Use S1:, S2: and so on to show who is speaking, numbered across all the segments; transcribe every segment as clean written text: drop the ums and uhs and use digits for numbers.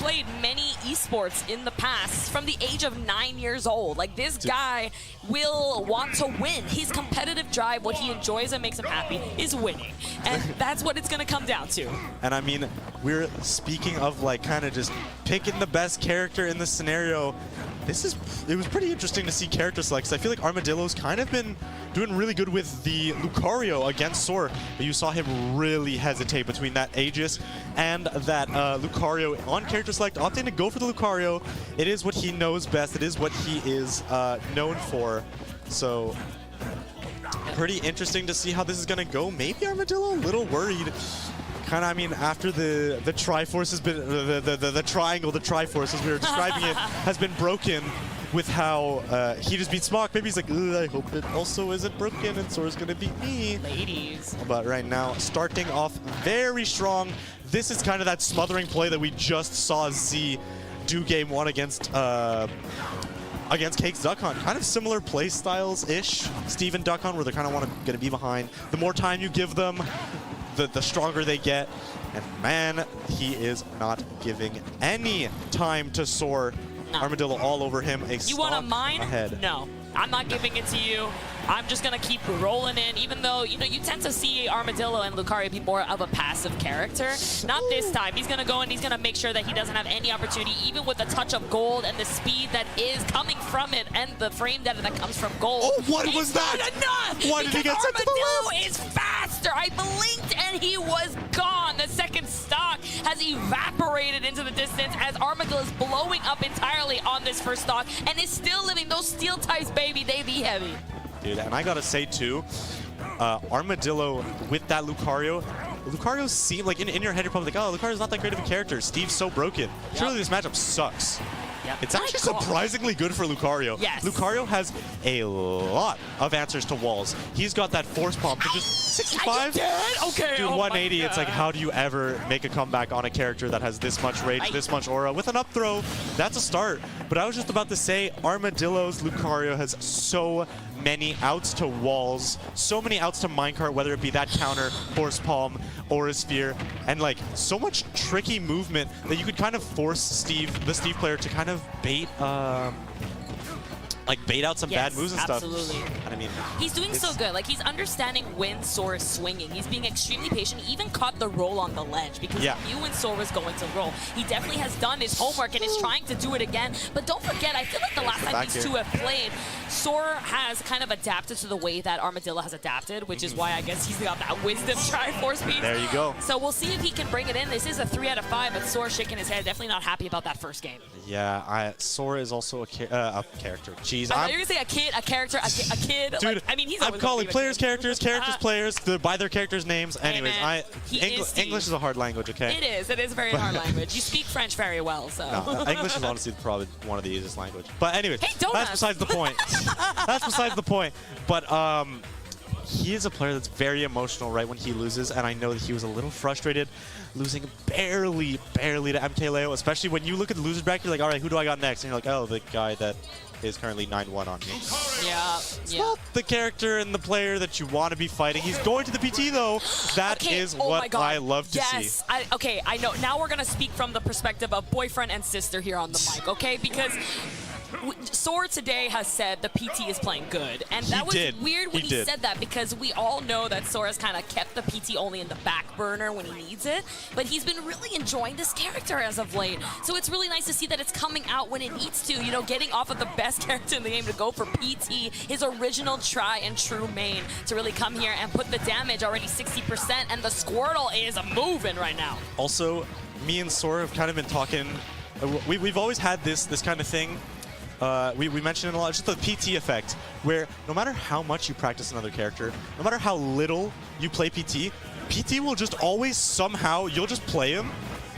S1: played many esports in the past from the age of 9 years old. Like, this guy will want to win. His competitive drive, what he enjoys and makes him happy, is winning. And that's what it's going to come down to.
S2: And I mean, we're speaking of like kind of just picking the best character in this scenario. It was pretty interesting to see character selects. I feel like Armadillo's kind of been doing really good with the Lucario against Soar, but you saw him really hesitate between that Aegis and that Lucario on character select, opting to go for the Lucario. It is what he knows best. It is what he is known for. So pretty interesting to see how this is going to go. Maybe Armadillo a little worried. Kind of, I mean, after the Triforce has been, the triangle, the Triforce, as we were describing it, has been broken with how he just beat Smock. Maybe he's like, I hope it also isn't broken and Soar's going to beat me.
S1: Ladies.
S2: But right now, starting off very strong. This is kind of that smothering play that we just saw Z do game one against Cakes Duck Hunt. Kind of similar play styles-ish. Steve and Duck Hunt, where they're kind of going to be behind. The more time you give them, the stronger they get. And man, he is not giving any time to Soar. No. Armadillo all over him.
S1: You want a mine?
S2: Ahead.
S1: No, I'm not giving it to you. I'm just going to keep rolling in, even though, you know, you tend to see Armadillo and Lucario be more of a passive character. Not this time. He's going to go and he's going to make sure that he doesn't have any opportunity, even with the touch of gold and the speed that is coming from it and the frame data that comes from gold.
S2: Oh, what was that?
S1: Not enough!
S2: Why did he get sent to the left?
S1: Armadillo is faster. I blinked and he was gone. The second stock has evaporated into the distance as Armadillo is blowing up entirely on this first stock and is still living. Those steel types, baby, they be heavy.
S2: Dude, and I gotta say too, Armadillo with that Lucario seemed like in your head you're probably like, oh, Lucario's not that great of a character. Steve's so broken. Yep. Surely this matchup sucks. Yep. It's actually surprisingly good for Lucario.
S1: Yes.
S2: Lucario has a lot of answers to walls. He's got that force pump to just 65.
S1: Okay.
S2: Dude, 180. It's like, how do you ever make a comeback on a character that has this much rage, this much aura? With an up throw, that's a start. But I was just about to say, Armadillo's Lucario has so many outs to walls, so many outs to minecart, whether it be that counter, force palm, or a sphere, and like so much tricky movement that you could kind of force the Steve player to kind of bait out some bad moves and stuff.
S1: Absolutely.
S2: And I mean,
S1: he's doing so good. Like, he's understanding when Soar is swinging. He's being extremely patient. He even caught the roll on the ledge because he knew when Soar was going to roll. He definitely has done his homework and is trying to do it again. But don't forget, I feel like the last time these two have played, Soar has kind of adapted to the way that Armadillo has adapted, which is why I guess he's got that Wisdom Triforce piece.
S2: There you go.
S1: So we'll see if he can bring it in. This is a 3 out of 5, but Soar shaking his head. Definitely not happy about that first game.
S2: Yeah, Soar is also a character. Jeez,
S1: I thought you were going to say a kid, a character, a kid.
S2: Dude,
S1: like, I mean, he's
S2: I'm calling players characters, characters players, by their characters' names. Anyways, English is a hard language, okay?
S1: It is a very hard language. You speak French very well, so.
S2: No, English is honestly probably one of the easiest languages. But anyways,
S1: hey,
S2: that's besides the point. That's besides the point. But he is a player that's very emotional right when he loses, and I know that he was a little frustrated losing barely to MKLeo, especially when you look at the loser's bracket, you're like, all right, who do I got next? And you're like, oh, the guy that is currently 9-1 on me.
S1: Yeah.
S2: It's not the character and the player that you want to be fighting. He's going to the PT, though. That is what I love to see.
S1: Okay, I know. Now we're going to speak from the perspective of boyfriend and sister here on the mic, okay? Because Soar today has said the PT is playing good, and that was weird when he said that, because we all know that Soar has kind of kept the PT only in the back burner when he needs it, but he's been really enjoying this character as of late. So it's really nice to see that it's coming out when it needs to, you know, getting off of the best character in the game to go for PT, his original try and true main, to really come here and put the damage already 60%, and the Squirtle is moving right now.
S2: Also, me and Soar have kind of been talking, we've always had this kind of thing. We mentioned it a lot, just the PT effect, where no matter how much you practice another character, no matter how little you play PT, PT will just always somehow, you'll just play him,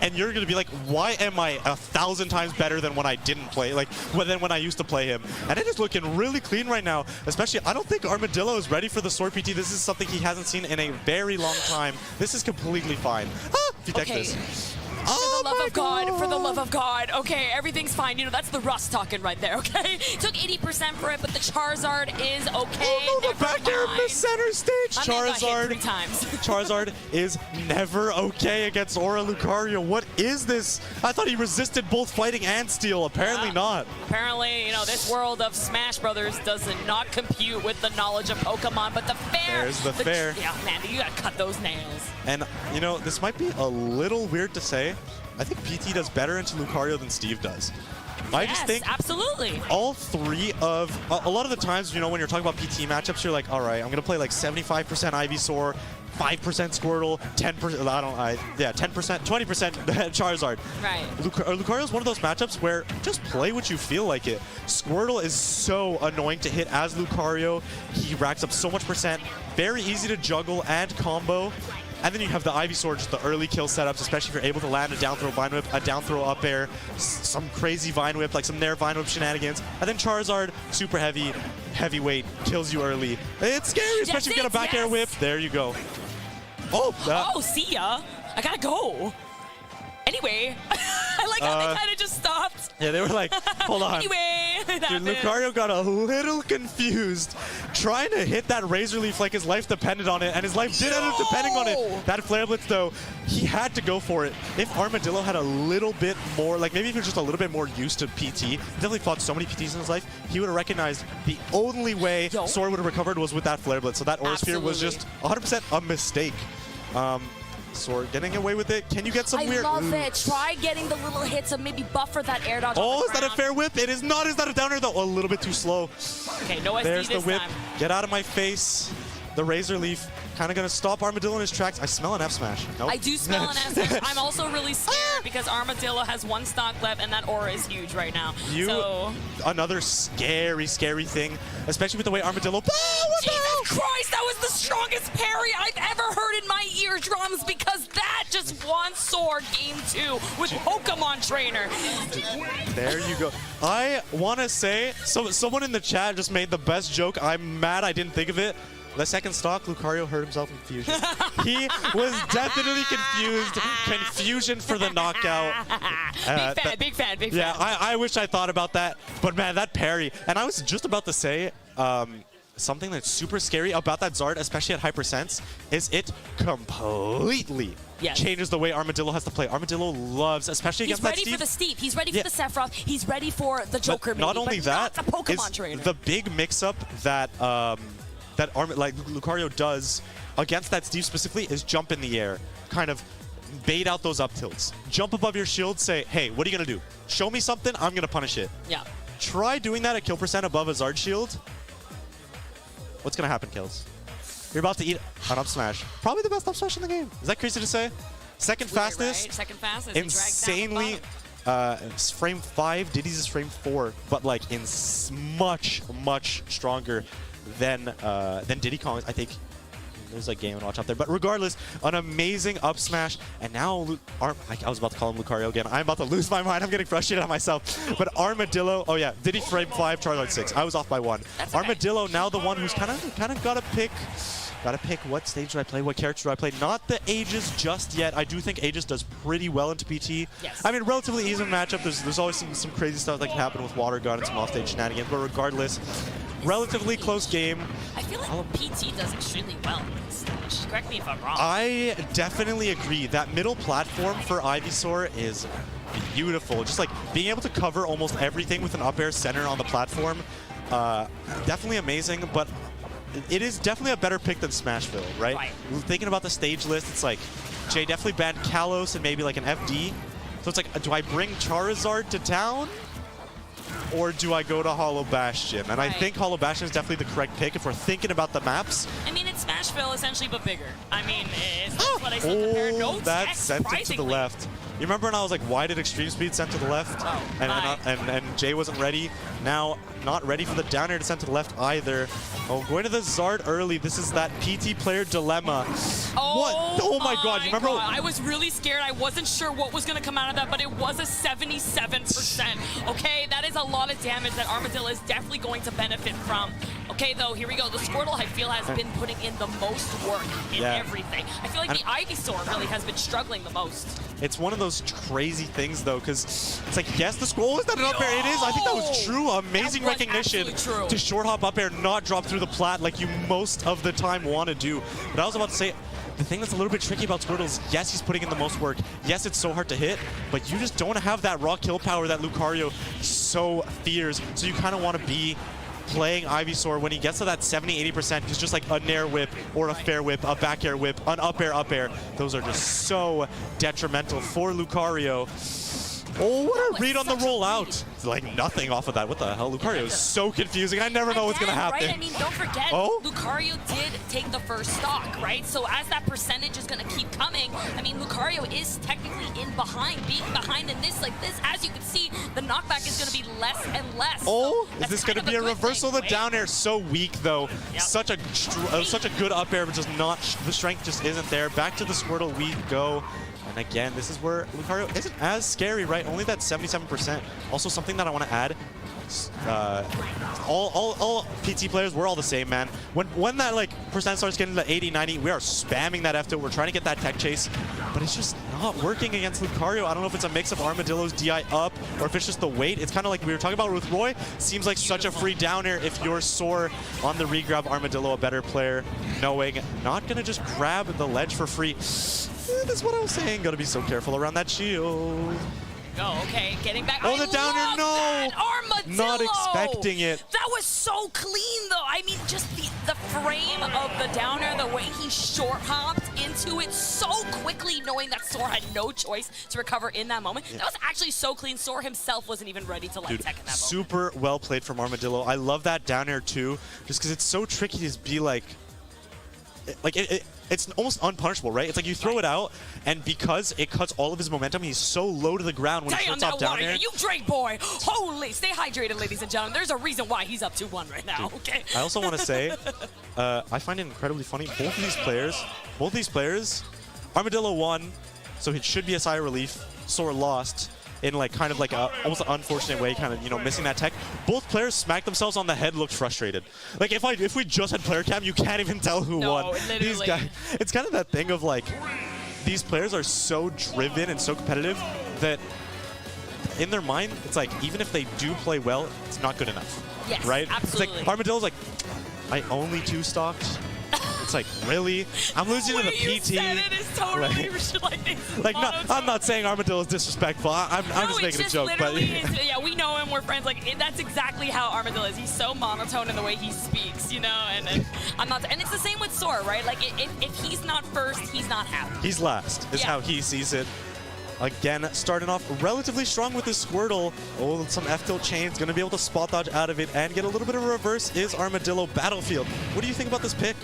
S2: and you're going to be like, why am I 1,000 times better than when I didn't play, than when I used to play him? And it is looking really clean right now, especially, I don't think Armadillo is ready for the Soar PT. This is something he hasn't seen in a very long time. This is completely fine. Ah, if you take this.
S1: For the love of God, for the love of God. Okay, everything's fine. You know, that's the Rust talking right there, okay? Took 80% for it, but the Charizard is okay.
S2: Oh no, the back air in the center stage.
S1: Charizard. 3 times.
S2: Charizard is never okay against Aura Lucario. What is this? I thought he resisted both fighting and steel. Apparently not.
S1: Apparently, you know, this world of Smash Brothers does not compute with the knowledge of Pokemon, but the fair.
S2: There's the fair.
S1: Yeah, man, you gotta cut those nails.
S2: And, you know, this might be a little weird to say. I think PT does better into Lucario than Steve does. I just think
S1: absolutely.
S2: All three of a lot of the times, you know, when you're talking about PT matchups, you're like, all right, I'm gonna play like 75% Ivysaur, 5% Squirtle, 10%. 10%, 20% Charizard.
S1: Right.
S2: Lucario is one of those matchups where just play what you feel like it. Squirtle is so annoying to hit as Lucario. He racks up so much percent. Very easy to juggle and combo. And then you have the Ivysaur, just the early kill setups, especially if you're able to land a down throw Vine Whip, a down throw up air, some crazy Vine Whip, like some Nair Vine Whip shenanigans. And then Charizard, super heavy, heavyweight, kills you early. It's scary, especially if you get a back air whip. There you go. Oh,
S1: see ya. I gotta go. Anyway, I like how they kind of just stopped.
S2: Yeah, they were like, hold on.
S1: Anyway,
S2: dude, Lucario got a little confused trying to hit that Razor Leaf like his life depended on it, and his life did end up depending on it. That Flare Blitz, though, he had to go for it. If Armadillo had a little bit more, like maybe if he was just a little bit more used to PT, he definitely fought so many PTs in his life, he would have recognized the only way Soar would have recovered was with that Flare Blitz. So that Aura Sphere was just 100% a mistake. Soar getting away with it. Can you get some weird...
S1: I love it. Try getting the little hits and maybe buffer that air dodge.
S2: Oh, is that a fair whip? It is not. Is that a downer, though? A little bit too slow.
S1: Okay, no SD
S2: There's the whip.
S1: time.
S2: Get out of my face. The Razor Leaf kind of going to stop Armadillo in his tracks. I smell an F smash. Nope.
S1: I do smell an F smash. I'm also really scared because Armadillo has 1 stock left and that aura is huge right now.
S2: Another scary, scary thing, especially with the way Armadillo...
S1: Jesus Christ, that was the strongest parry I've ever heard in my eardrums because that just won Soar Game 2 with Pokemon Trainer.
S2: There you go. I want to say, someone in the chat just made the best joke. I'm mad I didn't think of it. The second stock, Lucario hurt himself in Fusion. He was definitely confused. Confusion for the knockout.
S1: Big fan.
S2: Yeah, I wish I thought about that. But man, that parry. And I was just about to say, something that's super scary about that Zard, especially at Hypersense, is it completely changes the way Armadillo has to play. Armadillo loves, especially against that Steve.
S1: He's ready for the Steep. He's ready for the Sephiroth. He's ready for the Joker.
S2: Not only that,
S1: not the Pokemon Trainer.
S2: The big mix-up that Lucario does against that Steve specifically is jump in the air, kind of bait out those up tilts. Jump above your shield, say, hey, what are you going to do? Show me something, I'm going to punish it.
S1: Yeah.
S2: Try doing that at kill percent above a Zard shield. What's going to happen, Kills? You're about to eat an up smash. Probably the best up smash in the game. Is that crazy to say? Second fastest.
S1: Right? Second fastest.
S2: Insanely. Frame 5, Diddy's is frame 4, but like in much stronger than Diddy Kong's. I think there's a Game & Watch out there. But regardless, an amazing up smash. And now, I was about to call him Lucario again. I'm about to lose my mind. I'm getting frustrated at myself. But Armadillo, oh yeah, Diddy frame 5, Charizard 6. I was off by 1.
S1: That's
S2: Armadillo now the one who's kind of got to pick. Got to pick what stage do I play, what character do I play. Not the Aegis just yet. I do think Aegis does pretty well into PT.
S1: Yes.
S2: I mean, relatively easy matchup. There's always some crazy stuff that can happen with Water Gun and some offstage shenanigans. But regardless, relatively close game.
S1: I feel like PT does extremely well on this stage. Correct me if I'm wrong.
S2: I definitely agree. That middle platform for Ivysaur is beautiful. Just like being able to cover almost everything with an up air center on the platform. Definitely amazing, but it is definitely a better pick than Smashville, right? Thinking about the stage list, it's like Jay definitely banned Kalos and maybe like an FD. So it's like, do I bring Charizard to town? Or do I go to Hollow Bastion? And I think Hollow Bastion is definitely the correct pick if we're thinking about the maps.
S1: I mean, it's Smashville essentially, but bigger. I mean, that's what I said compared notes.
S2: That sent it to the left. You remember when I was like, why did Extreme Speed send to the left? And Jay wasn't ready. Now, not ready for the down air to send to the left either. Oh, going to the Zard early. This is that PT player dilemma. Oh my God. You remember?
S1: I was really scared. I wasn't sure what was going to come out of that, but it was a 77%. Okay, that is a lot of damage that Armadillo is definitely going to benefit from. Okay, though, here we go. The Squirtle, I feel, has been putting in the most work in everything. I feel like the Ivysaur really has been struggling the most.
S2: It's one of those crazy things, though, because it's like, yes, the Squirtle is not an up air. It is. I think that was true. Amazing recognition to short hop up air, not drop through the plat like you most of the time want to do. But I was about to say, the thing that's a little bit tricky about Squirtle is, yes, he's putting in the most work. Yes, it's so hard to hit, but you just don't have that raw kill power that Lucario so fears. So you kind of want to be playing Ivysaur when he gets to that 70-80%, he's just like a nair whip or a fair whip, a back air whip, an up air. Those are just so detrimental for Lucario. Oh, what a read on the rollout. Like nothing off of that. What the hell? Lucario is so confusing. I never know what's going to happen.
S1: Right? I mean, don't forget, Lucario did take the first stock, right? So as that percentage is going to keep coming, I mean, Lucario is technically being behind in this like this. As you can see, the knockback is going to be less and less.
S2: Oh, so is this going to be a reversal? The down air so weak, though. Yep. Such a good up air, but just not, the strength just isn't there. Back to the Squirtle we go. And again, this is where Lucario isn't as scary, right? Only that 77%. Also, something that I want to add, all PT players, we're all the same, man. When that like percent starts getting to 80, 90, we are spamming that F tilt. We're trying to get that tech chase, but it's just not working against Lucario. I don't know if it's a mix of Armadillo's DI up or if it's just the weight. It's kind of like we were talking about with Roy. Seems like such a free down air if you're Soar on the regrab. Armadillo a better player, knowing not gonna just grab the ledge for free. That's what I was saying. Gotta be so careful around that shield.
S1: Oh, okay, getting back.
S2: Oh, the down air, no!
S1: Armadillo!
S2: Not expecting it.
S1: That was so clean, though. I mean, just the frame of the down air, the way he short hopped into it so quickly, knowing that Soar had no choice to recover in that moment. Yeah. That was actually so clean. Soar himself wasn't even ready to let tech in that moment.
S2: Super well played from Armadillo. I love that down air, too, just because it's so tricky to be like it's almost unpunishable, right? It's like you throw it out, and because it cuts all of his momentum, he's so low to the ground when he puts off down air.
S1: You Drake boy! Holy, stay hydrated, ladies and gentlemen. There's a reason why he's up 2-1 right now, okay?
S2: I also want to say, I find it incredibly funny. Both these players, Armadillo won, so it should be a sigh of relief. Soar lost in like kind of like a almost an unfortunate way, kind of, you know, missing that tech. Both players smacked themselves on the head, looked frustrated. Like if we just had player cam, you can't even tell who won.
S1: Literally.
S2: These guys, it's kind of that thing of like, these players are so driven and so competitive that in their mind, it's like, even if they do play well, it's not good enough.
S1: Yes,
S2: right?
S1: absolutely.
S2: It's like, Armadillo's like, I only 2-stocked. It's like, really? I'm losing to the PT.
S1: You said it is totally
S2: like no, I'm not saying Armadillo is disrespectful. I'm just making a joke. But
S1: yeah, we know him. We're friends. Like that's exactly how Armadillo is. He's so monotone in the way he speaks, you know. And I'm not. And it's the same with Soar, right? Like if he's not first, he's not happy.
S2: He's last. Is how he sees it. Again, starting off relatively strong with his Squirtle. Oh, some F-tilt chains. Going to be able to spot dodge out of it and get a little bit of a reverse is Armadillo Battlefield. What do you think about this pick?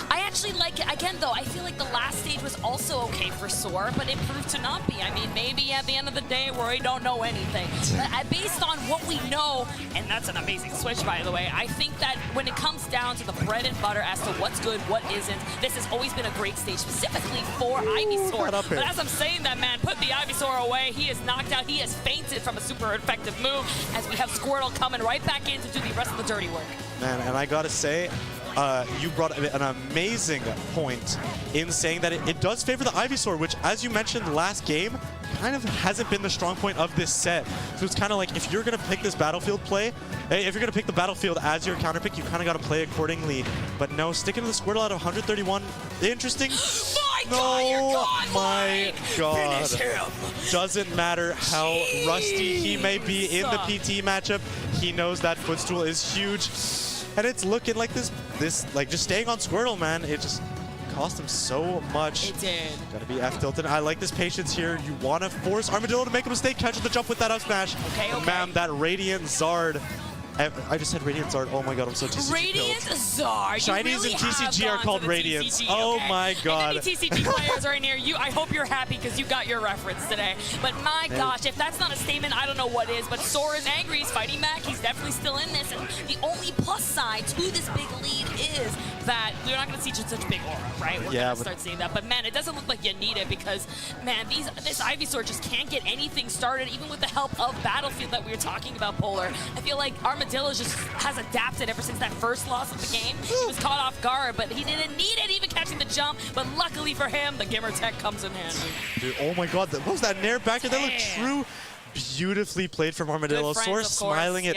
S1: I actually like it. Again, though, I feel like the last stage was also okay for Soar, but it proved to not be. I mean, maybe at the end of the day, Roy don't know anything. But based on what we know, and that's an amazing switch, by the way, I think that when it comes down to the bread and butter as to what's good, what isn't, this has always been a great stage, specifically for Ivysaur. But as I'm saying that, man, put the Ivysaur away. He is knocked out. He has fainted from a super effective move as we have Squirtle coming right back in to do the rest of the dirty work.
S2: Man, and I gotta say, you brought an amazing point in saying that it does favor the Ivysaur, which, as you mentioned last game, kind of hasn't been the strong point of this set. So it's kind of like, if you're going to pick this battlefield play, if you're going to pick the battlefield as your counter pick, you kind of got to play accordingly. But no, sticking to the Squirtle at 131, interesting. My God.
S1: Finish him.
S2: Doesn't matter how rusty he may be in the PT matchup, he knows that footstool is huge. And it's looking like this like just staying on Squirtle, man, it just cost him so much.
S1: It did.
S2: Gotta be F-tilted. I like this patience here. You want to force Armadillo to make a mistake, catch the jump with that up smash.
S1: Okay.
S2: Ma'am, that Radiant Zard. I just said Radiant Zard. Oh my God, I'm so TCG
S1: Radiant Zard.
S2: Chinese
S1: really
S2: and TCG are called Radiants.
S1: TCG,
S2: oh my God.
S1: If any TCG players are in here, I hope you're happy because you got your reference today. But my gosh, if that's not a statement, I don't know what is. But Soar is angry. He's fighting back. He's definitely still in this. And the only plus side to this big lead is that we're not going to see just such big aura, right? We're going to start seeing that. But man, it doesn't look like you need it because, man, this Ivysaur just can't get anything started, even with the help of Battlefield that we were talking about, Polar. I feel like Armadillo Armadillo just has adapted ever since that first loss of the game. He was caught off guard, but he didn't need it, even catching the jump. But luckily for him, the Gimmer Tech comes in handy.
S2: Dude, oh my god, what was that nair back? That looked true. Beautifully played from Armadillo. Soar smiling at